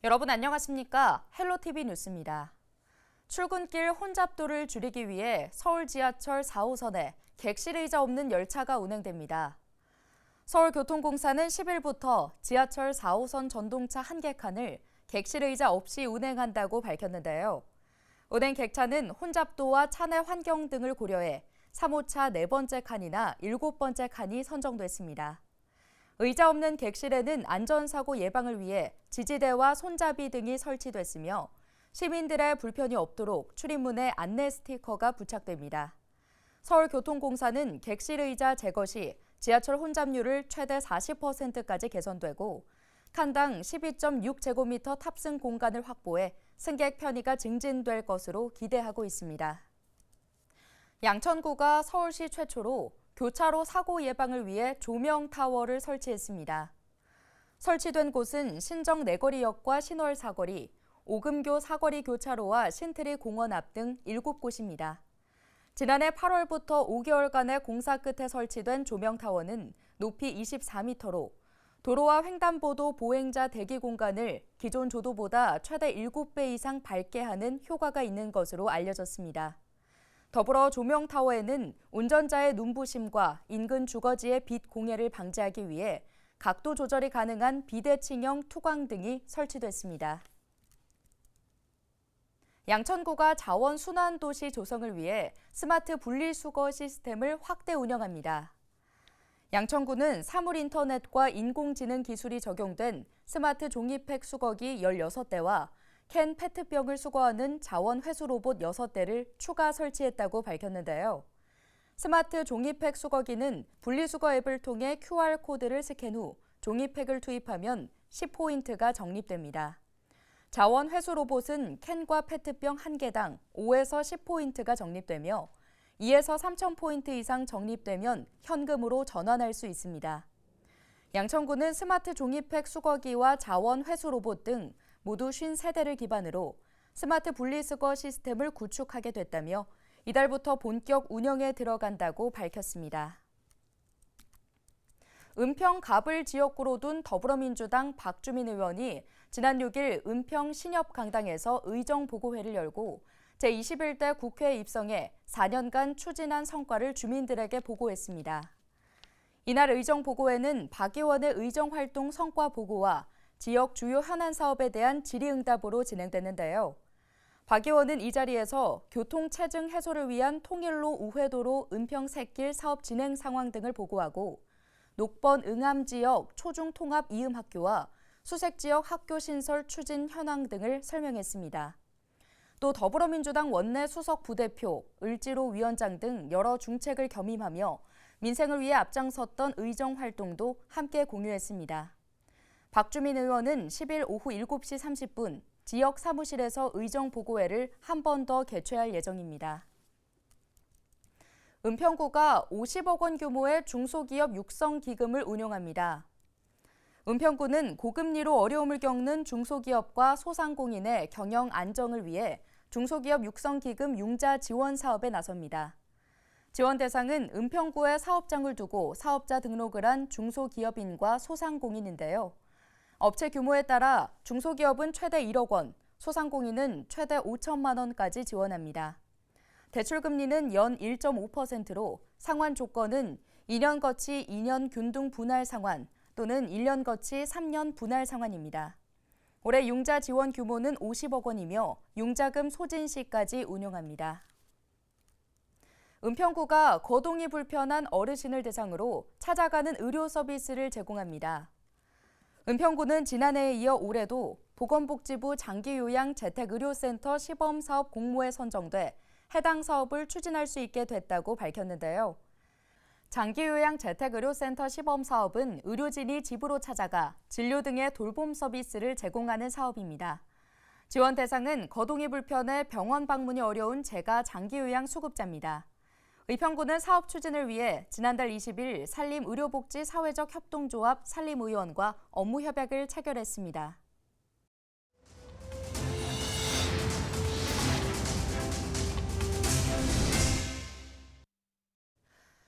여러분 안녕하십니까? 헬로티비 뉴스입니다. 출근길 혼잡도를 줄이기 위해 서울 지하철 4호선에 객실 의자 없는 열차가 운행됩니다. 서울교통공사는 10일부터 지하철 4호선 전동차 1개 칸을 객실 의자 없이 운행한다고 밝혔는데요. 운행 객차는 혼잡도와 차내 환경 등을 고려해 3호차 4번째 칸이나 7번째 칸이 선정됐습니다. 의자 없는 객실에는 안전사고 예방을 위해 지지대와 손잡이 등이 설치됐으며 시민들의 불편이 없도록 출입문에 안내 스티커가 부착됩니다. 서울교통공사는 객실 의자 제거 시 지하철 혼잡률을 최대 40%까지 개선되고 칸당 12.6제곱미터 탑승 공간을 확보해 승객 편의가 증진될 것으로 기대하고 있습니다. 양천구가 서울시 최초로 교차로 사고 예방을 위해 조명타워를 설치했습니다. 설치된 곳은 신정 내거리역과 신월 사거리, 오금교 사거리 교차로와 신트리 공원 앞 등 7곳입니다. 지난해 8월부터 5개월간의 공사 끝에 설치된 조명타워는 높이 24m로 도로와 횡단보도 보행자 대기 공간을 기존 조도보다 최대 7배 이상 밝게 하는 효과가 있는 것으로 알려졌습니다. 더불어 조명타워에는 운전자의 눈부심과 인근 주거지의 빛 공해를 방지하기 위해 각도 조절이 가능한 비대칭형 투광 등이 설치됐습니다. 양천구가 자원순환도시 조성을 위해 스마트 분리수거 시스템을 확대 운영합니다. 양천구는 사물인터넷과 인공지능 기술이 적용된 스마트 종이팩 수거기 16대와 캔 페트병을 수거하는 자원 회수 로봇 6대를 추가 설치했다고 밝혔는데요. 스마트 종이팩 수거기는 분리수거 앱을 통해 QR코드를 스캔 후 종이팩을 투입하면 10포인트가 적립됩니다. 자원 회수 로봇은 캔과 페트병 1개당 5에서 10포인트가 적립되며 2에서 3,000포인트 이상 적립되면 현금으로 전환할 수 있습니다. 양천구는 스마트 종이팩 수거기와 자원 회수 로봇 등 모두 53대를 기반으로 스마트 분리수거 시스템을 구축하게 됐다며 이달부터 본격 운영에 들어간다고 밝혔습니다. 은평 갑을 지역구로 둔 더불어민주당 박주민 의원이 지난 6일 은평 신협강당에서 의정보고회를 열고 제21대 국회에 입성해 4년간 추진한 성과를 주민들에게 보고했습니다. 이날 의정보고회는 박 의원의 의정활동 성과 보고와 지역 주요 현안 사업에 대한 질의응답으로 진행됐는데요. 박 의원은 이 자리에서 교통체증 해소를 위한 통일로 우회도로 은평-샛길 사업 진행 상황 등을 보고하고 녹번 응암지역 초중통합 이음학교와 수색지역 학교 신설 추진 현황 등을 설명했습니다. 또 더불어민주당 원내 수석 부대표, 을지로 위원장 등 여러 중책을 겸임하며 민생을 위해 앞장섰던 의정 활동도 함께 공유했습니다. 박주민 의원은 10일 오후 7시 30분 지역 사무실에서 의정 보고회를 한 번 더 개최할 예정입니다. 은평구가 50억 원 규모의 중소기업 육성 기금을 운용합니다. 은평구는 고금리로 어려움을 겪는 중소기업과 소상공인의 경영 안정을 위해 중소기업 육성 기금 융자 지원 사업에 나섭니다. 지원 대상은 은평구에 사업장을 두고 사업자 등록을 한 중소기업인과 소상공인인데요. 업체 규모에 따라 중소기업은 최대 1억 원, 소상공인은 최대 5천만 원까지 지원합니다. 대출 금리는 연 1.5%로 상환 조건은 2년 거치 2년 균등 분할 상환 또는 1년 거치 3년 분할 상환입니다. 올해 융자 지원 규모는 50억 원이며 융자금 소진 시까지 운용합니다. 은평구가 거동이 불편한 어르신을 대상으로 찾아가는 의료 서비스를 제공합니다. 은평구는 지난해에 이어 올해도 보건복지부 장기요양 재택의료센터 시범사업 공모에 선정돼 해당 사업을 추진할 수 있게 됐다고 밝혔는데요. 장기요양 재택의료센터 시범사업은 의료진이 집으로 찾아가 진료 등의 돌봄 서비스를 제공하는 사업입니다. 지원 대상은 거동이 불편해 병원 방문이 어려운 재가 장기요양 수급자입니다. 의평구는 사업 추진을 위해 지난달 20일 산림의료복지사회적협동조합 산림의원과 업무 협약을 체결했습니다.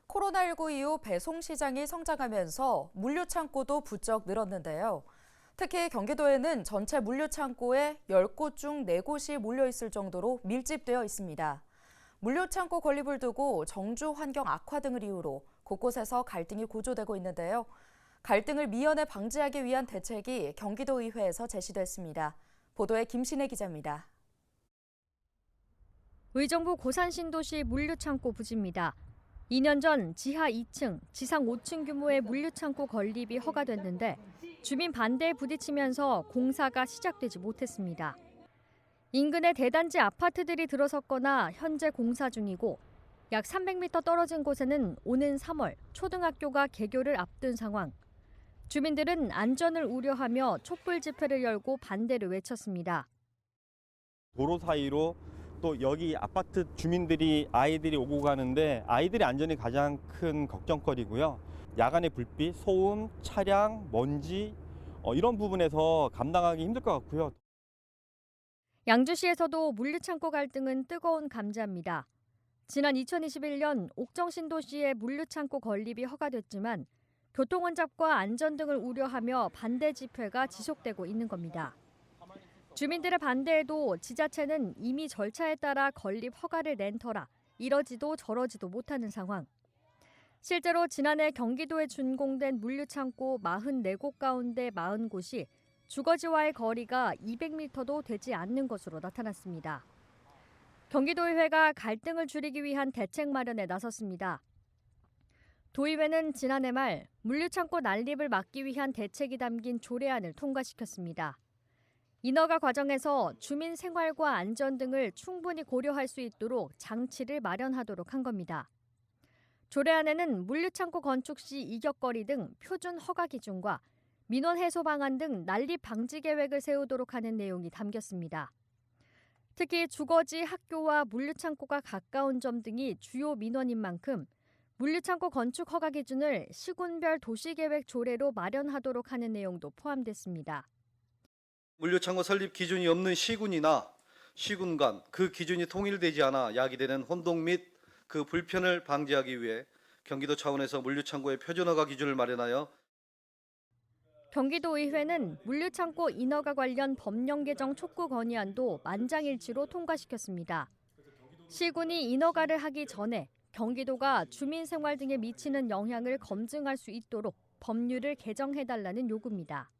코로나19 이후 배송 시장이 성장하면서 물류 창고도 부쩍 늘었는데요. 특히 경기도에는 전체 물류창고에 10곳 중 4곳이 몰려있을 정도로 밀집되어 있습니다. 물류창고 건립을 두고 정주 환경 악화 등을 이유로 곳곳에서 갈등이 고조되고 있는데요. 갈등을 미연에 방지하기 위한 대책이 경기도의회에서 제시됐습니다. 보도에 김신혜 기자입니다. 의정부 고산신도시 물류창고 부지입니다. 2년 전 지하 2층, 지상 5층 규모의 물류창고 건립이 허가됐는데 주민 반대에 부딪히면서 공사가 시작되지 못했습니다. 인근에 대단지 아파트들이 들어섰거나 현재 공사 중이고 약 300m 떨어진 곳에는 오는 3월 초등학교가 개교를 앞둔 상황. 주민들은 안전을 우려하며 촛불 집회를 열고 반대를 외쳤습니다. 도로 사이로 또 여기 아파트 주민들이 아이들이 오고 가는데 아이들의 안전이 가장 큰 걱정거리고요. 야간의 불빛, 소음, 차량, 먼지 이런 부분에서 감당하기 힘들 것 같고요. 양주시에서도 물류창고 갈등은 뜨거운 감자입니다. 지난 2021년 옥정신도시의 물류창고 건립이 허가됐지만 교통혼잡과 안전 등을 우려하며 반대 집회가 지속되고 있는 겁니다. 주민들의 반대에도 지자체는 이미 절차에 따라 건립 허가를 낸 터라 이러지도 저러지도 못하는 상황. 실제로 지난해 경기도에 준공된 물류창고 44곳 가운데 40곳이 주거지와의 거리가 200m도 되지 않는 것으로 나타났습니다. 경기도의회가 갈등을 줄이기 위한 대책 마련에 나섰습니다. 도의회는 지난해 말 물류창고 난립을 막기 위한 대책이 담긴 조례안을 통과시켰습니다. 인허가 과정에서 주민 생활과 안전 등을 충분히 고려할 수 있도록 장치를 마련하도록 한 겁니다. 조례안에는 물류창고 건축 시 이격거리 등 표준 허가 기준과 민원 해소 방안 등 난립 방지 계획을 세우도록 하는 내용이 담겼습니다. 특히 주거지, 학교와 물류창고가 가까운 점 등이 주요 민원인 만큼 물류창고 건축 허가 기준을 시군별 도시계획 조례로 마련하도록 하는 내용도 포함됐습니다. 물류창고 설립 기준이 없는 시군이나 시군 간 그 기준이 통일되지 않아 야기되는 혼동 및 그 불편을 방지하기 위해 경기도 차원에서 물류창고의 표준허가 기준을 마련하여 경기도의회는 물류창고 인허가 관련 법령 개정 촉구 건의안도 만장일치로 통과시켰습니다. 시군이 인허가를 하기 전에 경기도가 주민 생활 등에 미치는 영향을 검증할 수 있도록 법률을 개정해달라는 요구입니다.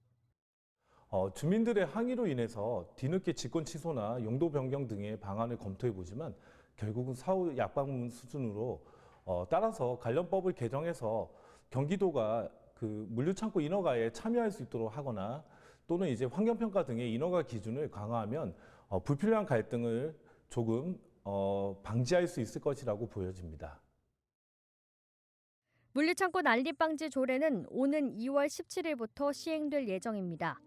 주민들의 항의로 인해서 뒤늦게 직권 취소나 용도 변경 등의 방안을 검토해 보지만 결국은 사후 약방문 수준으로 따라서 관련법을 개정해서 경기도가 그 물류창고 인허가에 참여할 수 있도록 하거나 또는 이제 환경평가 등의 인허가 기준을 강화하면 불필요한 갈등을 조금 방지할 수 있을 것이라고 보여집니다. 물류창고 난립 방지 조례는 오는 2월 17일부터 시행될 예정입니다.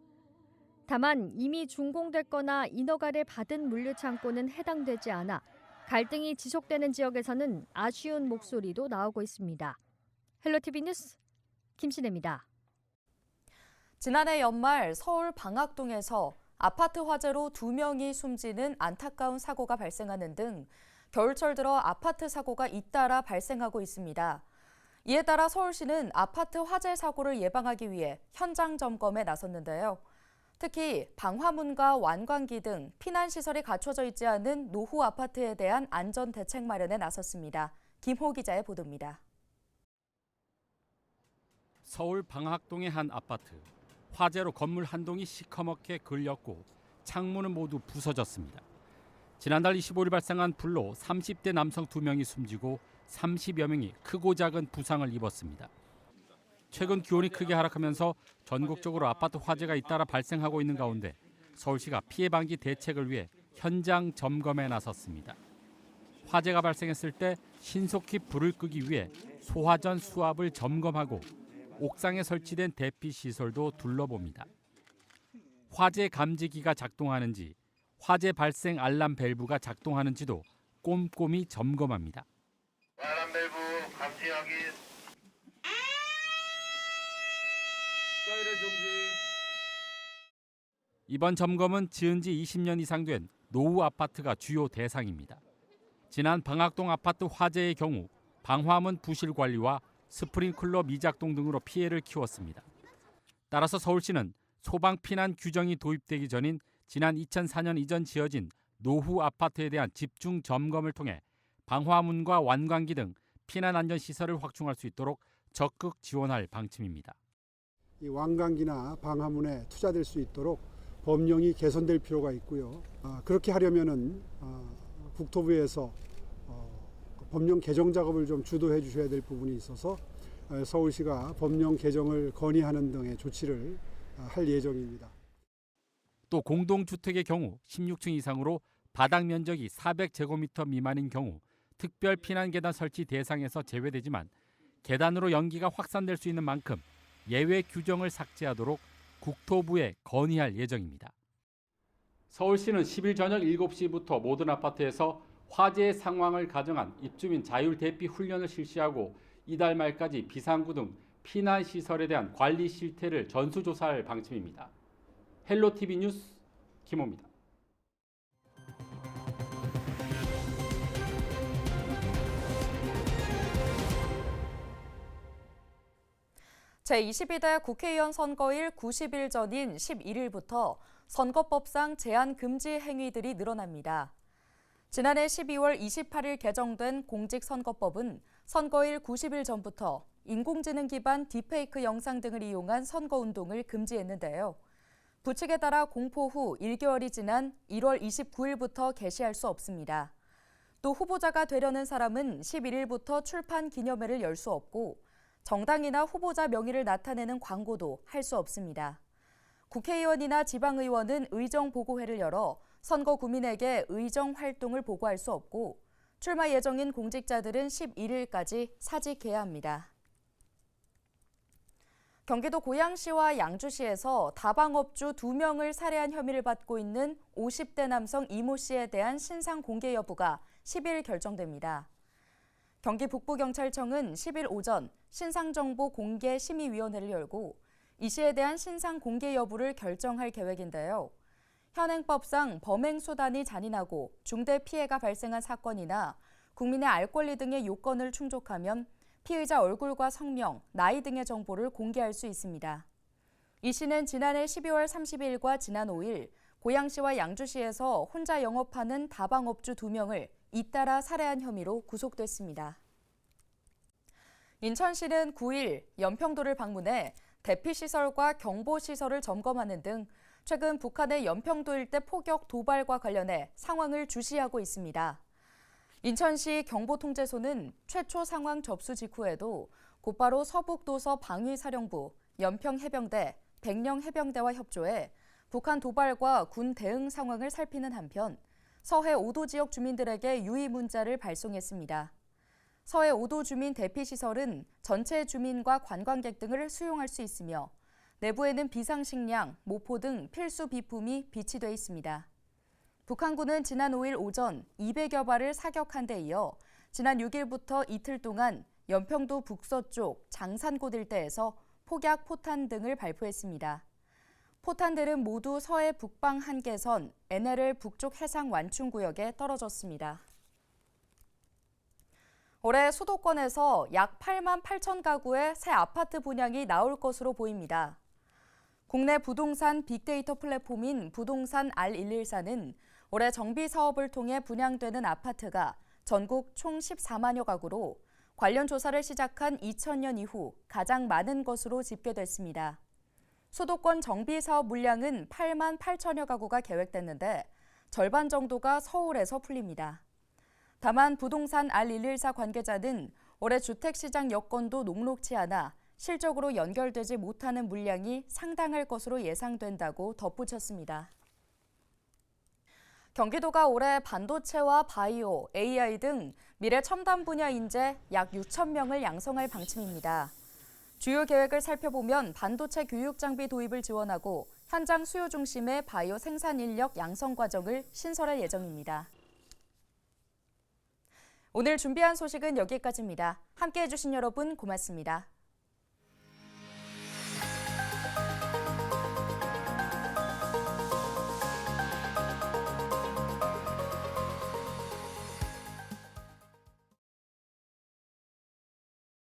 다만 이미 준공됐거나 인허가를 받은 물류창고는 해당되지 않아 갈등이 지속되는 지역에서는 아쉬운 목소리도 나오고 있습니다. 헬로티비 뉴스 김신혜입니다. 지난해 연말 서울 방학동에서 아파트 화재로 2명이 숨지는 안타까운 사고가 발생하는 등 겨울철 들어 아파트 사고가 잇따라 발생하고 있습니다. 이에 따라 서울시는 아파트 화재 사고를 예방하기 위해 현장 점검에 나섰는데요. 특히 방화문과 완광기 등 피난시설이 갖춰져 있지 않은 노후 아파트에 대한 안전 대책 마련에 나섰습니다. 김호 기자의 보도입니다. 서울 방학동의 한 아파트. 화재로 건물 한 동이 시커멓게 걸렸고 창문은 모두 부서졌습니다. 지난달 25일 발생한 불로 30대 남성 2명이 숨지고 30여 명이 크고 작은 부상을 입었습니다. 최근 기온이 크게 하락하면서 전국적으로 아파트 화재가 잇따라 발생하고 있는 가운데 서울시가 피해 방지 대책을 위해 현장 점검에 나섰습니다. 화재가 발생했을 때 신속히 불을 끄기 위해 소화전 수압을 점검하고 옥상에 설치된 대피 시설도 둘러봅니다. 화재 감지기가 작동하는지, 화재 발생 알람 밸브가 작동하는지도 꼼꼼히 점검합니다. 알람 밸브 감지 확인. 이번 점검은 지은 지 20년 이상 된 노후 아파트가 주요 대상입니다. 지난 방학동 아파트 화재의 경우 방화문 부실 관리와 스프링클러 미작동 등으로 피해를 키웠습니다. 따라서 서울시는 소방 피난 규정이 도입되기 전인 지난 2004년 이전 지어진 노후 아파트에 대한 집중 점검을 통해 방화문과 완광기 등 피난 안전 시설을 확충할 수 있도록 적극 지원할 방침입니다. 이 완광기나 방화문에 투자될 수 있도록 법령이 개선될 필요가 있고요. 그렇게 하려면은 국토부에서 법령 개정 작업을 좀 주도해 주셔야 될 부분이 있어서 서울시가 법령 개정을 건의하는 등의 조치를 할 예정입니다. 또 공동주택의 경우 16층 이상으로 바닥 면적이 400제곱미터 미만인 경우 특별 피난 계단 설치 대상에서 제외되지만 계단으로 연기가 확산될 수 있는 만큼 예외 규정을 삭제하도록 국토부에 건의할 예정입니다. 서울시는 10일 저녁 7시부터 모든 아파트에서 화재 상황을 가정한 입주민 자율 대피 훈련을 실시하고 이달 말까지 비상구 등 피난 시설에 대한 관리 실태를 전수조사할 방침입니다. 헬로티비 뉴스 김호입니다. 제22대 국회의원 선거일 90일 전인 11일부터 선거법상 제한 금지 행위들이 늘어납니다. 지난해 12월 28일 개정된 공직선거법은 선거일 90일 전부터 인공지능 기반 딥페이크 영상 등을 이용한 선거운동을 금지했는데요. 부칙에 따라 공포 후 1개월이 지난 1월 29일부터 개시할 수 없습니다. 또 후보자가 되려는 사람은 11일부터 출판 기념회를 열 수 없고 정당이나 후보자 명의를 나타내는 광고도 할 수 없습니다. 국회의원이나 지방의원은 의정보고회를 열어 선거 구민에게 의정 활동을 보고할 수 없고 출마 예정인 공직자들은 11일까지 사직해야 합니다. 경기도 고양시와 양주시에서 다방업주 2명을 살해한 혐의를 받고 있는 50대 남성 이모 씨에 대한 신상 공개 여부가 10일 결정됩니다. 경기 북부경찰청은 10일 오전 신상정보 공개 심의위원회를 열고 이 씨에 대한 신상 공개 여부를 결정할 계획인데요. 현행법상 범행 수단이 잔인하고 중대 피해가 발생한 사건이나 국민의 알 권리 등의 요건을 충족하면 피의자 얼굴과 성명, 나이 등의 정보를 공개할 수 있습니다. 이 씨는 지난해 12월 30일과 지난 5일 고양시와 양주시에서 혼자 영업하는 다방업주 2명을 잇따라 살해한 혐의로 구속됐습니다. 인천시는 9일 연평도를 방문해 대피시설과 경보시설을 점검하는 등 최근 북한의 연평도 일대 포격 도발과 관련해 상황을 주시하고 있습니다. 인천시 경보통제소는 최초 상황 접수 직후에도 곧바로 서북도서 방위사령부, 연평해병대, 백령해병대와 협조해 북한 도발과 군 대응 상황을 살피는 한편 서해 5도 지역 주민들에게 유의 문자를 발송했습니다. 서해 5도 주민 대피시설은 전체 주민과 관광객 등을 수용할 수 있으며 내부에는 비상식량, 모포 등 필수 비품이 비치돼 있습니다. 북한군은 지난 5일 오전 200여 발을 사격한 데 이어 지난 6일부터 이틀 동안 연평도 북서쪽 장산곶 일대에서 폭약 포탄 등을 발포했습니다. 포탄들은 모두 서해 북방 한계선 NLL 북쪽 해상 완충구역에 떨어졌습니다. 올해 수도권에서 약 8만 8천 가구의 새 아파트 분양이 나올 것으로 보입니다. 국내 부동산 빅데이터 플랫폼인 부동산 R114는 올해 정비 사업을 통해 분양되는 아파트가 전국 총 14만여 가구로 관련 조사를 시작한 2000년 이후 가장 많은 것으로 집계됐습니다. 수도권 정비 사업 물량은 8만 8천여 가구가 계획됐는데 절반 정도가 서울에서 풀립니다. 다만 부동산 R114 관계자는 올해 주택시장 여건도 녹록치 않아 실적으로 연결되지 못하는 물량이 상당할 것으로 예상된다고 덧붙였습니다. 경기도가 올해 반도체와 바이오, AI 등 미래 첨단 분야 인재 약 6천 명을 양성할 방침입니다. 주요 계획을 살펴보면 반도체 교육 장비 도입을 지원하고 현장 수요 중심의 바이오 생산 인력 양성 과정을 신설할 예정입니다. 오늘 준비한 소식은 여기까지입니다. 함께해 주신 여러분 고맙습니다.